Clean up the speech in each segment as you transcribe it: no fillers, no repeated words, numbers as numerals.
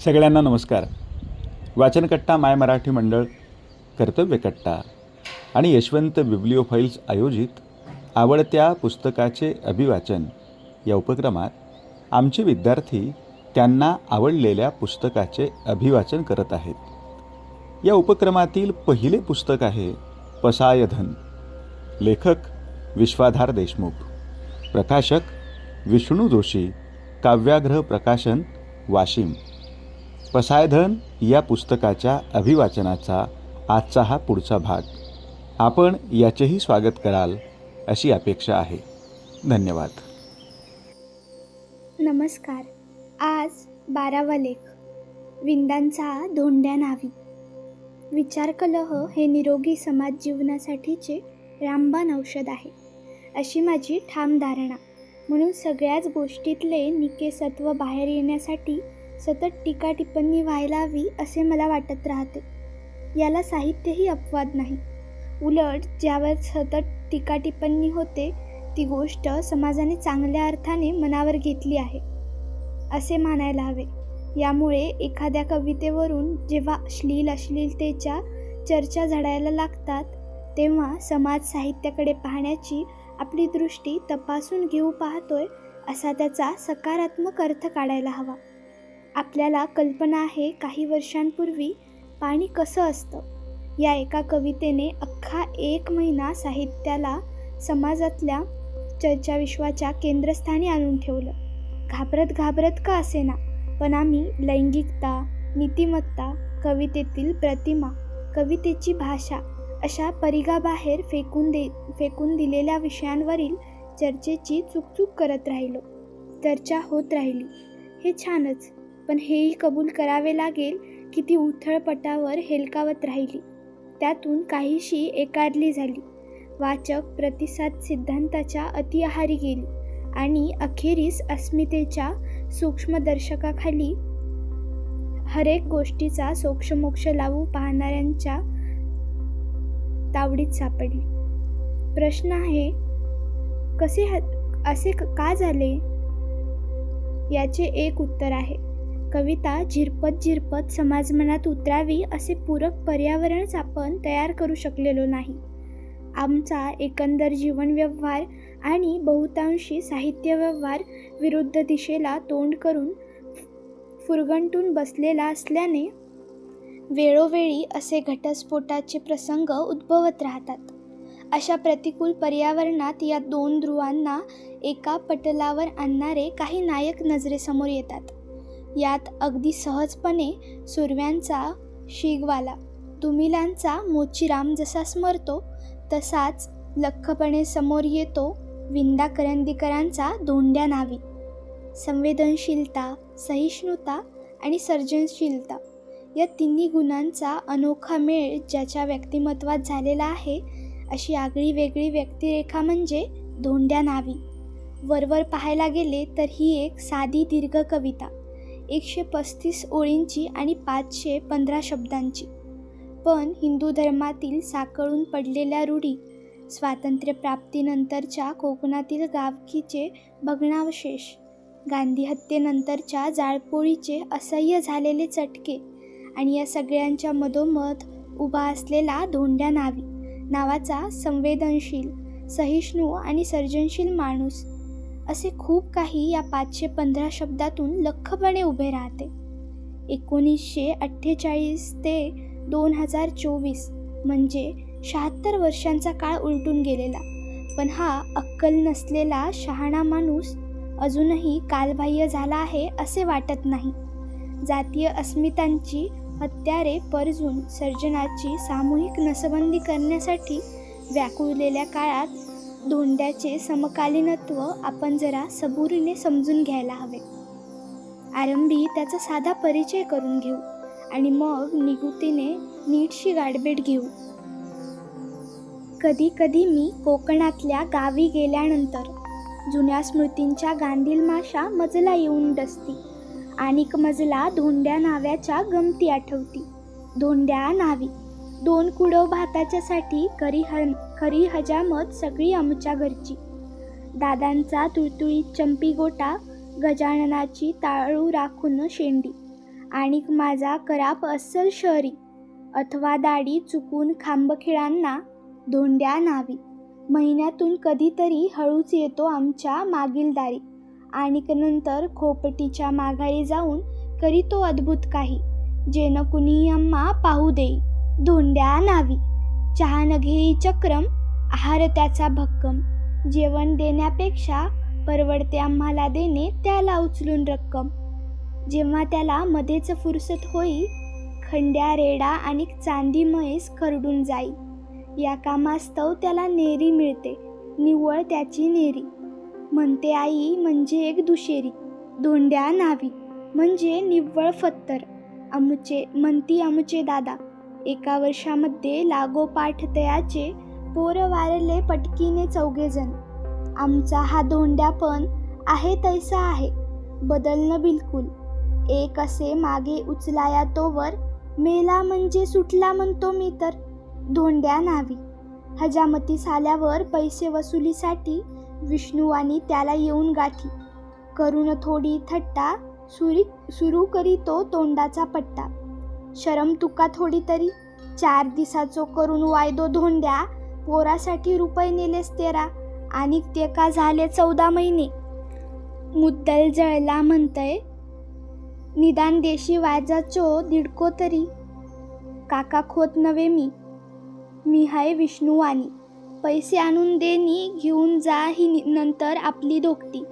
सगळ्यांना नमस्कार. वाचनकट्टा माय मराठी मंडळ, कर्तव्यकट्टा आणि यशवंत बिब्लिओफाईल्स आयोजित आवडत्या पुस्तकाचे अभिवाचन या उपक्रमात आमचे विद्यार्थी त्यांना आवडलेल्या पुस्तकाचे अभिवाचन करत आहेत. या उपक्रमातील पहिले पुस्तक आहे पसायधन. लेखक विश्वाधार देशमुख, प्रकाशक विष्णू जोशी, काव्याग्रह प्रकाशन, वाशिम. पसायधन या पुस्तकाच्या अभिवाचनाचा आजचा हा पुढचा भाग. आपण याचेही स्वागत कराल अशी अपेक्षा आहे. धन्यवाद. नमस्कार. आज 12वा लेख, विंदांचा धोंड्या नावी. विचारकलह हे निरोगी समाज जीवनासाठीचे रामबाण औषध आहे, अशी माझी ठाम धारणा. म्हणून सगळ्याच गोष्टीतले निकेसत्व बाहेर येण्यासाठी सतत टीका टिप्पणी व्हायला हवी असे मला वाटत राहते. याला साहित्यही अपवाद नाही. उलट ज्यावर सतत टीका टिप्पणी होते ती गोष्ट समाजाने चांगल्या अर्थाने मनावर घेतली आहे असे मानायला हवे. यामुळे एखाद्या कवितेवरून जेव्हा अश्लीलतेच्या चर्चा झडायला लागतात तेव्हा समाज साहित्याकडे पाहण्याची आपली दृष्टी तपासून घेऊ पाहतोय असा त्याचा सकारात्मक अर्थ काढायला हवा. आपल्याला कल्पना आहे, काही वर्षांपूर्वी पाणी कसं असतं या एका कवितेने अख्खा 1 महिना साहित्याला समाजातल्या चर्चाविश्वाच्या केंद्रस्थानी आणून ठेवलं. घाबरत का असेना, पण आम्ही लैंगिकता, नीतिमत्ता, कवितेतील प्रतिमा, कवितेची भाषा अशा परिघाबाहेर फेकून दिलेल्या विषयांवरील चर्चेची चुकचूक करत राहिलो. चर्चा होत राहिली हे छानच, पण हेही कबूल करावे लागेल की ती उथळपटावर हेलकावत राहिली. त्यातून काहीशी एकारली झाली. वाचक प्रतिसाद सिद्धांताच्या अतिआहारी गेली आणि अखेरीस अस्मितेच्या सूक्ष्मदर्शकाखाली हरेक गोष्टीचा सोक्षमोक्ष लावू पाहणाऱ्यांच्या तावडीत सापडली. प्रश्न आहे, असे का झाले? याचे एक उत्तर आहे, कविता झिरपत समाजमनात उतरावी असे पूरक पर्यावरणच आपण तयार करू शकलेलो नाही. आमचा एकंदर जीवन व्यवहार आणि बहुतांशी साहित्य व्यवहार विरुद्ध दिशेला तोंड करून फुरगंटून बसलेला असल्याने वेळोवेळी असे घटस्फोटाचे प्रसंग उद्भवत राहतात. अशा प्रतिकूल पर्यावरणात या 2 ध्रुवांना एका पटलावर आणणारे काही नायक नजरेसमोर येतात. यात अगदी सहजपणे सुरव्यांचा शिगवाला, दुमिलांचा मोचीराम जसा स्मरतो तसाच लख्खपणे समोर येतो विंदा करंदीकरांचा धोंड्या नावी. संवेदनशीलता, सहिष्णुता आणि सर्जनशीलता या तिन्ही गुणांचा अनोखा मेळ ज्याच्या व्यक्तिमत्वात झालेला आहे अशी आगळी वेगळी व्यक्तिरेखा म्हणजे धोंड्या नावी. वरवर पाहायला गेले तर ही एक साधी दीर्घ कविता, 135 ओळींची आणि 515 शब्दांची. पण हिंदू धर्मातील साकळून पडलेल्या रूढी, स्वातंत्र्यप्राप्तीनंतरच्या कोकणातील गावकीचे भग्नावशेष, गांधी हत्येनंतरच्या जाळपोळीचे असह्य झालेले चटके आणि या सगळ्यांच्या मधोमध उभा असलेला धोंड्या नावी नावाचा संवेदनशील, सहिष्णू आणि सर्जनशील माणूस, असे खूप काही या 515 शब्दातून लख्खपणे उभे राहते. 1948 ते 2024 म्हणजे 76 वर्षांचा काळ उलटून गेलेला, पण हा अक्कल नसलेला शहाणा माणूस अजूनही कालबाह्य झाला आहे असे वाटत नाही. जातीय अस्मितांची हत्यारे परजून सर्जनाची सामूहिक नसबंदी करण्यासाठी व्याकुळलेल्या काळात धोंड्याचे समकालीनत्व आपण जरा सबुरीने समजून घ्यायला हवे. आरंभी त्याचा साधा परिचय करून घेऊ आणि मग निगुतीने नीटशी गाठभेट घेऊ. कधी कधी मी कोकणातल्या गावी गेल्यानंतर जुन्या स्मृतींच्या गांधील माशा मजला येऊन डसती. आणिक मजला धोंड्या नाव्याच्या गमती आठवती. धोंड्या नावी 2 कुडव भाताच्यासाठी खरी हजामत सगळी आमच्या घरची. दादांचा तुळतुळीत चंपी गोटा, गजाननाची ताळू राखून शेंडी आणिक माझा कराप अस्सल शहरी, अथवा दाढी चुकून खांबखिळांना धोंड्या नावी. महिन्यातून कधीतरी हळूच येतो आमच्या मागील दारी, आणिक नंतर खोपटीच्या माघारी जाऊन करीतो अद्भुत काही, जेन कुणीही आम्हा पाहू देई धोंड्या नावी. चहा न घेई चक्रम, आहार त्याचा भक्कम, जेवण देण्यापेक्षा परवडते आम्हाला देणे त्याला उचलून रक्कम. जेव्हा त्याला मध्येच फुरसत होई, खंड्या रेडा आणि चांदी म्हैस खरडून जाई. या कामास्तव त्याला नेरी मिळते, निव्वळ त्याची नेरी. म्हणते आई म्हणजे एक दुशेरी, धोंड्या नावी म्हणजे निव्वळ फत्तर. म्हणती आमचे दादा, एका वर्षामध्ये लागोपाठ तयाचे पोर वारले पटकीने 4 जण. आमचा हा धोंड्या पण आहे तैसा आहे, बदलणं बिलकुल. एक असे मागे उचलाया तोवर, मेला म्हणजे सुटला म्हणतो मी तर, धोंड्या नावी. हजामतीस आल्यावर पैसे वसुलीसाठी विष्णुवानी त्याला येऊन गाठी. करून थोडी थट्टा सुरू करीतो तोंडाचा पट्टा. शरम तुका थोडी तरी, 4 दिवसाचो करून वायदो धोंड्या, पोरासाठी रुपये नेलेस 13, आणि ते का झाले 14 महिने. मुद्दल जळला म्हणतय, निदान देशी वाजाचो दिडको तरी. काका खोत नव्हे मी हाय विष्णुवानी. पैसे आणून देनी, घेऊन जा ही नंतर आपली धोकटी,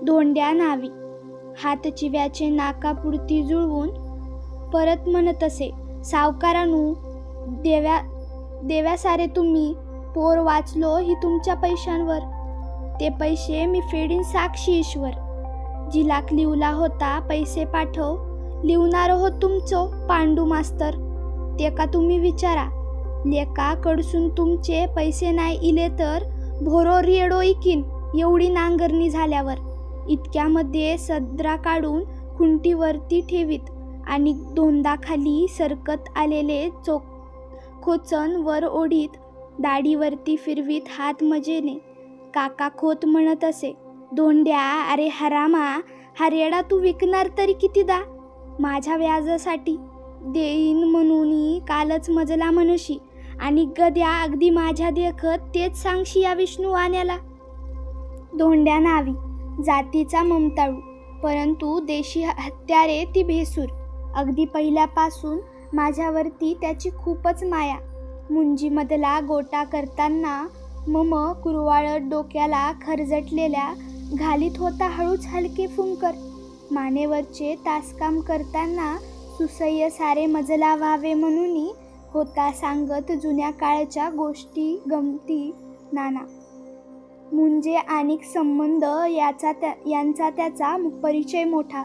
धोंड्या नावी. हात चिव्याचे नाकापुरती जुळवून परत म्हणत असे, सावकारानू देव्या सारे तुम्ही, पोर वाचलो ही तुमच्या पैशांवर. ते पैसे मी फेडीन साक्षी ईश्वर. जिलाक लिवला होता पैसे पाठव, लिवणार हो तुमचो पांडू मास्तर. ते का तुम्ही विचारा, लेका कडसून तुमचे पैसे नाही इले तर भोरो रेडो इकीन एवढी नांगरणी झाल्यावर. इतक्यामध्ये सदरा काढून खुंटीवरती ठेवीत, आणि दोंदाखाली सरकत आलेले खोचन वर ओढीत, दाढीवरती फिरवीत हात मजेने. काका खोत म्हणत असे, धोंड्या अरे हरामा, हा रेडा तू विकणार तरी कितीदा? माझ्या व्याजासाठी देईन म्हणून कालच मजला म्हणशी, आणि गद्या अगदी माझ्या देखत तेच सांगशी या विष्णुवाण्याला. धोंड्या नावी जातीचा ममताळू, परंतु देशी हत्यारे ती भेसूर. अगदी पहिल्यापासून माझ्यावरती त्याची खूपच माया. मुंजीमधला गोटा करताना मम कुरवाळत डोक्याला खरजटलेल्या घालीत होता हळूच हलके फुंकर. मानेवरचे तासकाम करताना सुसह्य सारे मजला व्हावे म्हणून होता सांगत जुन्या काळच्या गोष्टी गमती नाना. मुंजे आणिक संबंध यांचा त्याचा परिचय मोठा.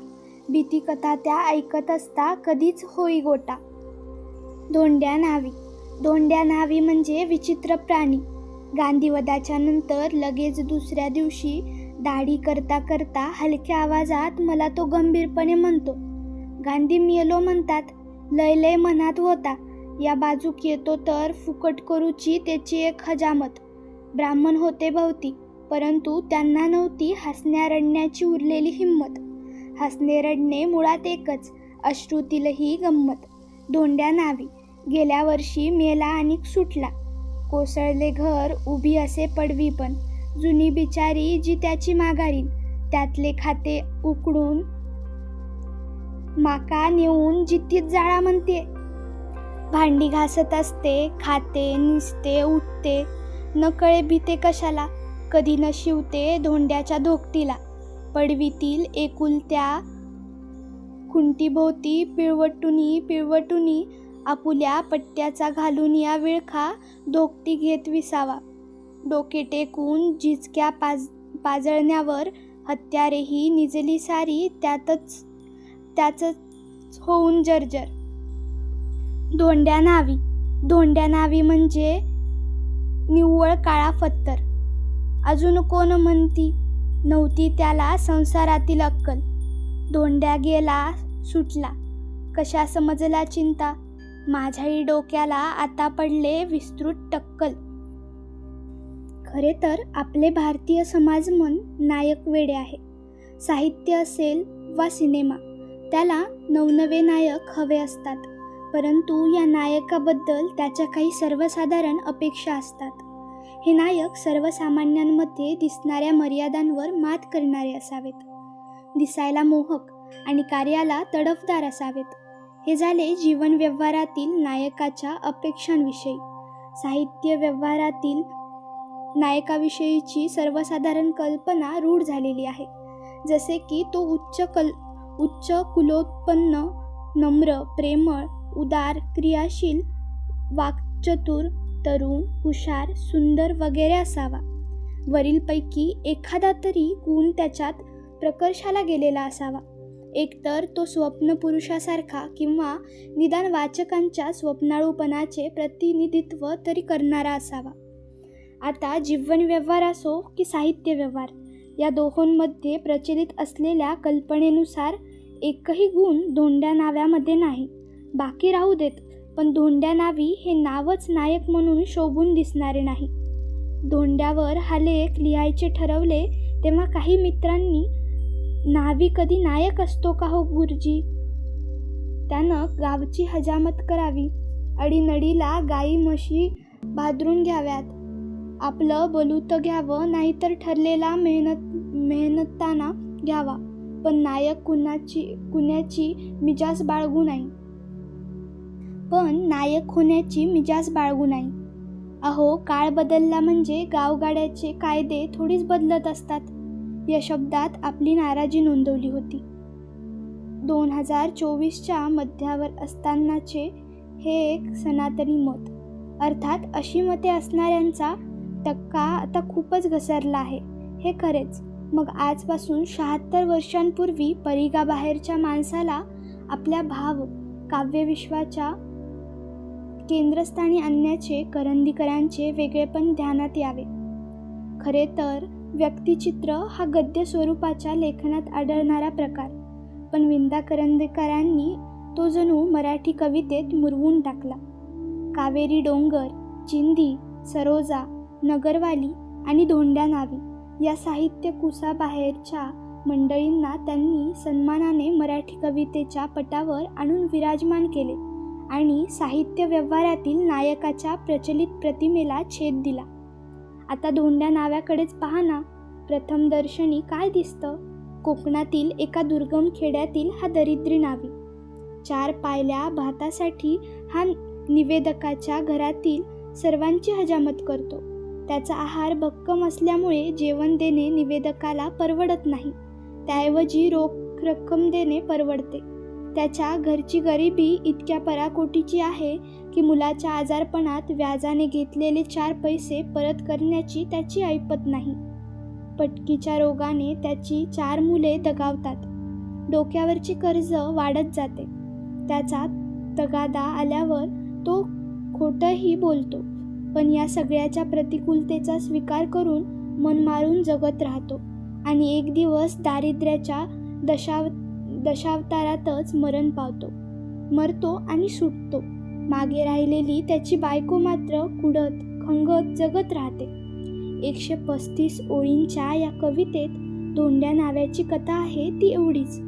भीतिकथा त्या ऐकत असता कधीच होई गोटा. धोंड्या नावी म्हणजे विचित्र प्राणी. गांधीवधाच्या नंतर लगेच दुसऱ्या दिवशी दाढी करता करता हलक्या आवाजात मला तो गंभीरपणे म्हणतो, गांधी मेलो म्हणतात. लय मनात होता, या बाजूक येतो तर फुकट करूची त्याची एक हजामत. ब्राह्मण होते भवती, परंतु त्यांना नव्हती हसण्या रडण्याची उरलेली हिंमत. हसणे रडणे मुळात एकच, अश्रूतीलही गंमत. धोंड्या नावी गेल्या वर्षी मेला आणि सुटला. कोसळले घर उभी असे पडवी पण, जुनी बिचारी जी त्याची माघारीन. त्यातले खाते उकडून माका नेऊन जितीत जाळा म्हणते. भांडी घासत असते, खाते, निसते, उठते, न कळे भीते कशाला. कधी न शिवते धोंड्याच्या धोकटीला. पडवीतील एकुलत्या खुंटीभोवती पिळवटुनी आपुल्या पट्ट्याचा घालून या विळखा धोकटी घेत विसावा. डोके टेकून झिजक्या पाजळण्यावर हत्यारेही निजली सारी त्याच होऊन जर्जर. धोंड्या नावी म्हणजे निव्वळ काळा फत्तर. अजून कोण म्हणती नव्हती त्याला संसारातील अक्कल. धोंड्या गेला सुटला, कशा समजला चिंता. माझ्याही डोक्याला आता पडले विस्तृत टक्कल. खरे तर आपले भारतीय समाजमन नायक वेडे आहे. साहित्य असेल वा सिनेमा, त्याला नवनवे नायक हवे असतात, परंतु या नायकाबद्दल त्याच्या काही सर्वसाधारण अपेक्षा असतात. हे नायक सर्वसामान्यांमध्ये दिसणाऱ्या मर्यादांवर मात करणारे असावेत, दिसायला मोहक आणि कार्याला तडफदार असावेत. हे झाले जीवन व्यवहारातील नायकाच्या अपेक्षांविषयी. साहित्य व्यवहारातील नायकाविषयीची सर्वसाधारण कल्पना रूढ झालेली आहे, जसे की तो उच्च कुलोत्पन्न, नम्र, प्रेमळ, उदार, क्रियाशील, वाक्चतुर, तरुण, हुशार, सुंदर वगैरे असावा. वरीलपैकी एखादा तरी गुण त्याच्यात प्रकर्षाला गेलेला असावा. एकतर तो स्वप्नपुरुषासारखा किंवा निदान वाचकांच्या स्वप्नाळूपणाचे प्रतिनिधित्व तरी करणारा असावा. आता जीवन व्यवहार असो की साहित्य व्यवहार, या दोहोंमध्ये प्रचलित असलेल्या कल्पनेनुसार एकही गुण धोंड्या नाव्यामध्ये नाही. बाकी राहू देत, पण धोंड्या नावी हे नावच नायक म्हणून शोभून दिसणारे नाही. धोंड्यावर हा लेख लिहायचे ठरवले तेव्हा काही मित्रांनी, नावी कधी नायक असतो का हो गुरुजी? त्यानं गावची हजामत करावी, अडीनडीला गाई म्हशी भादरून घ्याव्यात, आपलं बलूतं घ्यावं, नाहीतर ठरलेला मेहनताना घ्यावा, पण नायक कुण्याची मिजाज बाळगू नाही. अहो, काळ बदलला म्हणजे गावगाड्याचे कायदे थोडीच बदलत असतात, या शब्दात आपली नाराजी नोंदवली होती. 2024च्या मध्यावर असतानाचे हे एक सनातनी मत, अर्थात अशी मते असणाऱ्यांचा टक्का आता खूपच घसरला आहे, हे खरेच. मग आजपासून 76 वर्षांपूर्वी परिघाबाहेरच्या माणसाला आपल्या भाव काव्यविश्वाच्या केंद्रस्थानी आणण्याचे करंदीकरांचे वेगळेपण ध्यानात यावे. खरे तर व्यक्तिचित्र हा गद्य स्वरूपाच्या लेखनात आढळणारा प्रकार, पण विंदा करंदीकरांनी तो जणू मराठी कवितेत मुरवून टाकला. कावेरी डोंगर, चिंधी, सरोजा, नगरवाली आणि धोंड्या नावी या साहित्य कुसाबाहेरच्या मंडळींना त्यांनी सन्मानाने मराठी कवितेच्या पटावर आणून विराजमान केले आणि साहित्य व्यवहारातील नायकाच्या प्रचलित प्रतिमेला छेद दिला. आता धोंड्या नाव्याकडेच पहा ना. प्रथम दर्शनी काय दिसतं? कोकणातील एका दुर्गम खेड्यातील हा दरिद्री नावी 4 पायल्या भातासाठी हा निवेदकाच्या घरातील सर्वांची हजामत करतो. त्याचा आहार भक्कम असल्यामुळे जेवण देणे निवेदकाला परवडत नाही, त्याऐवजी रोख रक्कम देणे परवडते. त्याच्या घरची गरिबी इतक्या पराकोटीची आहे की मुलाच्या आजारपणात व्याजाने घेतलेले 4 पैसे परत करण्याची त्याची ऐपत नाही. पटकीच्या रोगाने त्याची 4 मुले दगावतात. डोक्यावरची कर्ज वाढत जाते. त्याचा तगादा आल्यावर तो खोटंही बोलतो, पण या सगळ्याच्या प्रतिकूलतेचा स्वीकार करून मन मारून जगत राहतो आणि एक दिवस दारिद्र्याच्या दशावतारातच मरण पावतो. मरतो आणि सुटतो. मागे राहिलेली त्याची बायको मात्र कुडत खंगत जगत राहते. 135 ओळींच्या या कवितेत धोंड्या नाव्याची कथा आहे ती एवढीच.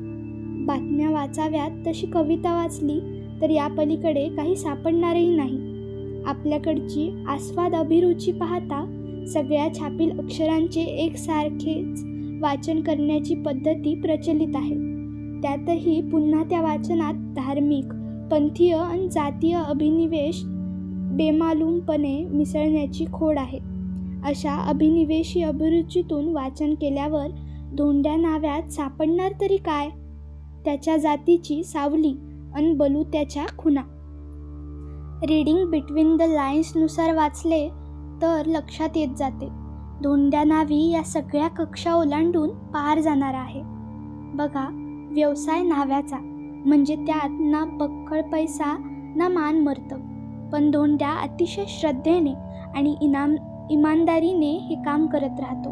बातम्या वाचाव्यात तशी कविता वाचली तर या पलीकडे काही सापडणारही नाही. आपल्याकडची आस्वाद अभिरुची पाहता सगळ्या छापील अक्षरांचे एकसारखेच वाचन करण्याची पद्धती प्रचलित आहे. त्यातही पुन्हा त्या वाचनात धार्मिक, पंथीय आणि जातीय अभिनिवेश बेमालूमपणे मिसळण्याची खोड आहे. अशा अभिनिवेशी अभिरुचीतून वाचन केल्यावर धोंड्या नाव्यात सापडणार तरी काय? त्याच्या जातीची सावली अन बलुत्याच्या खुणा. रीडिंग बिटवीन द लाईन्सनुसार वाचले तर लक्षात येत जाते, धोंड्या नावी या सगळ्या कक्षा ओलांडून पार जाणार आहे. बघा, व्यवसाय नाव्याचा म्हणजे त्यात ना बक्कळ पैसा ना मान मरतं, पण धोंड्या अतिशय श्रद्धेने आणि इमानदारीने हे काम करत राहतो.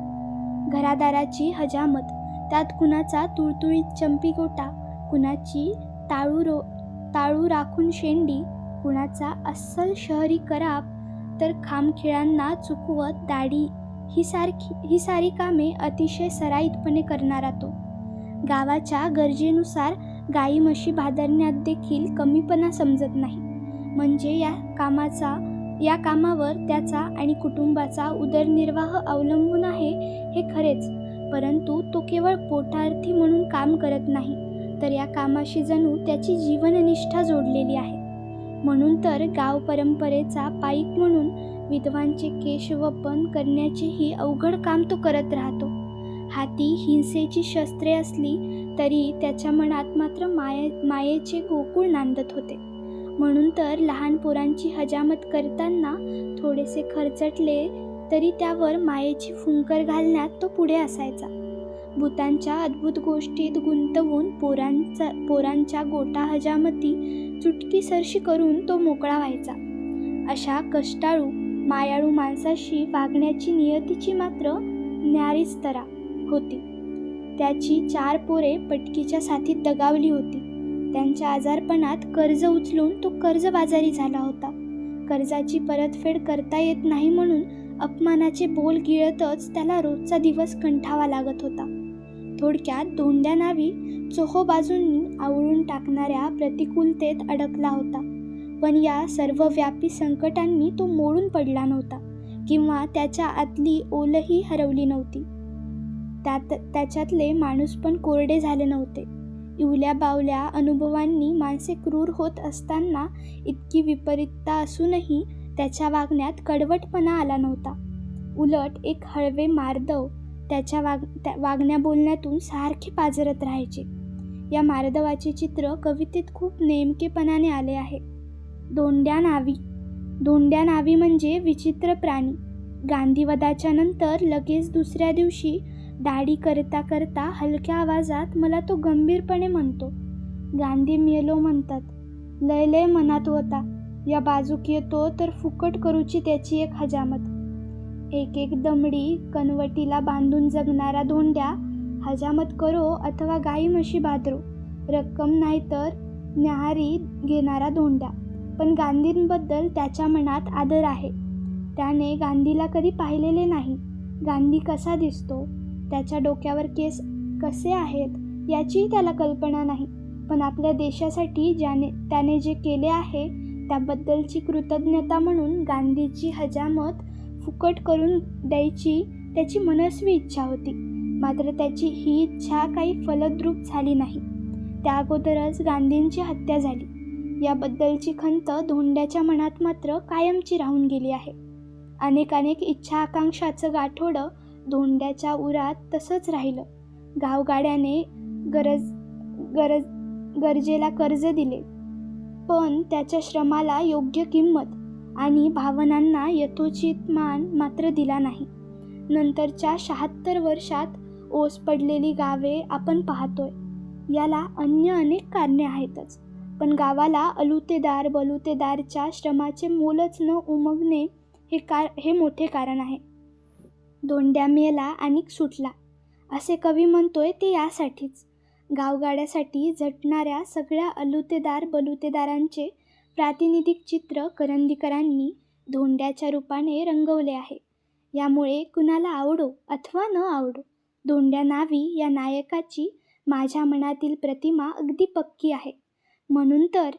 घरादाराची हजामत, त्यात कुणाचा तुळतुळीत चंपी गोटा, कुणाची ताळू राखून शेंडी, कुणाचा अस्सल शहरी कराप, तर खामखिळांना चुकवत दाढी ही सारी कामे अतिशय सराईतपणे करणारा तो. गावाच्या गरजेनुसार गाई म्हशी भादरण्यात देखील कमीपणा समजत नाही. म्हणजे या कामावर त्याचा आणि कुटुंबाचा उदरनिर्वाह अवलंबून आहे हे खरेच, परंतु तो केवळ पोटार्थी म्हणून काम करत नाही, तर या कामाशी जणू त्याची जीवननिष्ठा जोडलेली आहे. म्हणून तर गाव परंपरेचा पाईक म्हणून विधवांचे केशवपन करण्याचेही अवघड काम तो करत राहतो. हाती हिंसेची शस्त्रे असली तरी त्याच्या मनात मात्र मायेचे गोकुळ नांदत होते. म्हणून तर लहान पोरांची हजामत करताना थोडेसे खरचटले तरी त्यावर मायेची फुंकर घालण्यात तो पुढे असायचा. भूतांच्या अद्भुत गोष्टीत गुंतवून पोरांच्या गोटा हजामती चुटकीसरशी करून तो मोकळा व्हायचा. अशा कष्टाळू मायाळू माणसाशी वागण्याची नियतीची मात्र न्यारीच तऱ्हा होती. त्याची 4 पोरे पटकीच्या साथीत दगावली होती. त्यांच्या आजारपणात कर्ज उचलून तो कर्जबाजारी झाला होता. कर्जाची परतफेड करता येत नाही म्हणून अपमानाचे बोल गिळतच त्याला रोजचा दिवस कंठावा लागत होता. थोडक्यात धोंड्या नावी चोहोबाजूंनी आवळून टाकणाऱ्या प्रतिकूलतेत अडकला होता. पण या सर्वव्यापी संकटांनी तो मोडून पडला नव्हता किंवा त्याच्या आतली ओलही हरवली नव्हती. त्याच्यातले माणूस पण कोरडे झाले नव्हते. इवल्या बावल्या अनुभवांनी माणसे क्रूर होत असताना इतकी विपरीतता असूनही त्याच्या वागण्यात कडवटपणा आला नव्हता. उलट एक हळवे मार्दव त्याच्या वागण्या बोलण्यातून सारखे पाझरत राहायचे. या मार्दवाचे चित्र कवितेत खूप नेमकेपणाने आले आहे. धोंड्या नावी म्हणजे विचित्र प्राणी. गांधीवधाच्या नंतर लगेच दुसऱ्या दिवशी दाढी करता करता हलक्या आवाजात मला तो गंभीरपणे म्हणतो, गांधी मेलो म्हणतात, लय लय मनात होता, या बाजूक येतो तर फुकट करूची त्याची एक हजामत. एक दमडी कनवटीला बांधून जगणारा धोंड्या हजामत करो अथवा गाई म्हशी भादरो, रक्कम नाही तर न्याहारी घेणारा धोंड्या. पण गांधींबद्दल त्याच्या मनात आदर आहे. त्याने गांधीला कधी पाहिलेले नाही. गांधी कसा दिसतो, त्याच्या डोक्यावर केस कसे आहेत याचीही त्याला कल्पना नाही. पण आपल्या देशासाठी त्याने जे केले आहे त्याबद्दलची कृतज्ञता म्हणून गांधीची हजामत फुकट करून द्यायची त्याची मनस्वी इच्छा होती. मात्र त्याची ही इच्छा काही फलद्रूप झाली नाही. त्या अगोदरच गांधींची हत्या झाली. याबद्दलची खंत धोंड्याच्या मनात मात्र कायमची राहून गेली आहे. अनेक इच्छा आकांक्षाचं गाठोडं धोंड्याच्या उरात तसंच राहिलं. गावगाड्याने गरजेला कर्ज दिले, पण त्याच्या श्रमाला योग्य किंमत आणि भावनांना यथोचित मान मात्र दिला नाही. नंतरच्या 76 वर्षात ओस पडलेली गावे आपण पाहतोय. याला अन्य अनेक कारणे आहेतच, पण गावाला अलुतेदार बलुतेदारच्या श्रमाचे मोलच न उमगणे हे मोठे कारण आहे. धोंड्या मेला आणि सुटला असे कवी म्हणतोय ते यासाठीच. गावगाड्यासाठी झटणाऱ्या सगळ्या अलुतेदार बलुतेदारांचे प्रातिनिधिक चित्र करंदीकरांनी धोंड्याच्या रूपाने रंगवले आहे. यामुळे कुणाला आवडो अथवा न आवडो, धोंड्या नावी या नायकाची माझ्या मनातील प्रतिमा अगदी पक्की आहे. म्हणून तर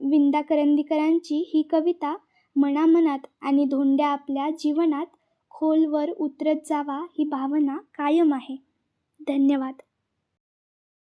विंदा करंदीकरांची ही कविता मनामनात आणि धोंड्या आपल्या जीवनात खोलवर उतरत जावा ही भावना कायम आहे. धन्यवाद.